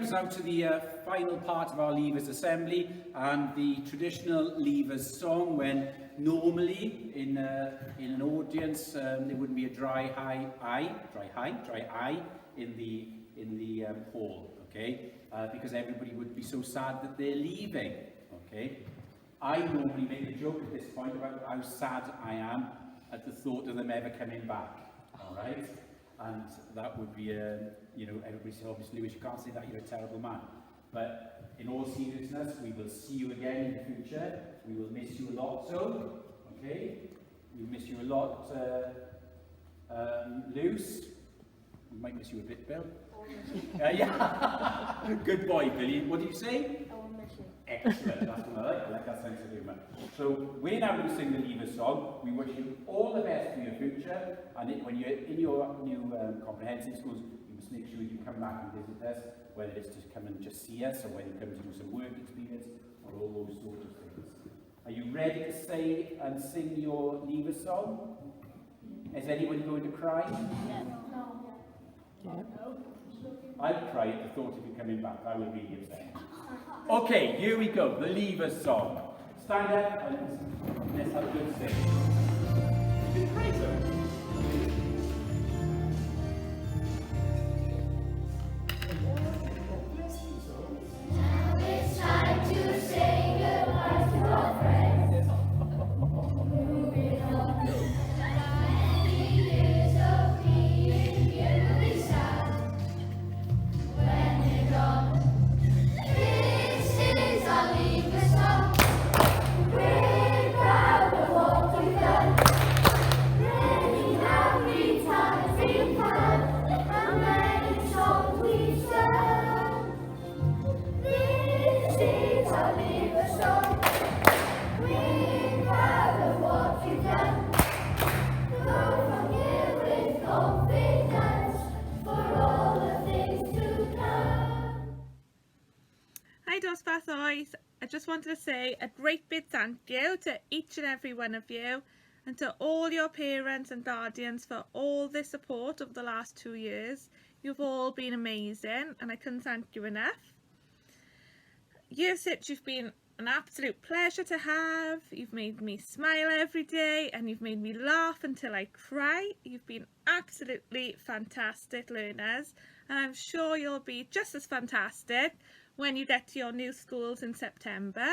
comes now to the final part of our Leavers Assembly and the traditional Leavers song, when normally in an audience there wouldn't be a dry eye in the hall, okay? Because everybody would be so sad that they're leaving, okay? I normally make a joke at this point about how sad I am at the thought of them ever coming back, all right? And that would be, you know, everybody says, obviously, Lewis, you can't say that, you're a terrible man. But in all seriousness, we will see you again in the future. We will miss you a lot, so, okay? We miss you a lot, Luce. We might miss you a bit, Bill. Yeah. Good boy, Billy. What did you say? I will miss you. Excellent. That's what I like that sense of humour. So we're now going to sing the Leavers song. We wish you all the best for your future, and when you're in your new comprehensive schools, you must make sure you come back and visit us, whether it's to come and just see us, or whether you come to do some work experience, or all those sorts of things. Are you ready to say and sing your Leavers song? Is anybody going to cry? Yeah. No. Yeah. I'd cry at the thought of you coming back. I would really upset. Okay, here we go. The Leavers song. Stand up and let's have a good sing. You can praise them. Now it's time to say goodbye to our friends. Moving on. Many years of being here will be sad when they're gone. This is our Leavers song. We're proud of what we've done. Many happy times we've had, and many songs we've sung. This is our Leavers song. We're proud of what we've done. Go from here with confidence for all the things to come. Hi dosbarth oes. I just wanted to say a great big thank you to each and every one of you, and to all your parents and guardians for all the support over the last 2 years. You've all been amazing, and I couldn't thank you enough. Year 6, you've been an absolute pleasure to have. You've made me smile every day, and you've made me laugh until I cry. You've been absolutely fantastic learners, and I'm sure you'll be just as fantastic when you get to your new schools in September.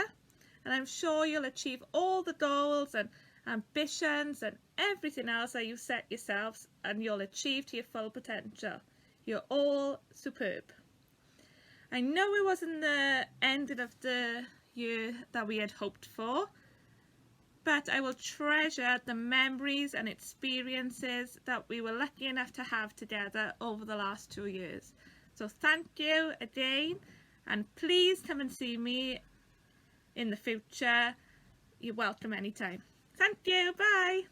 And I'm sure you'll achieve all the goals and ambitions and everything else that you've set yourselves, and you'll achieve to your full potential. You're all superb. I know it wasn't the ending of the year that we had hoped for, but I will treasure the memories and experiences that we were lucky enough to have together over the last 2 years. So thank you again, and please come and see me in the future. You're welcome anytime. Thank you. Bye.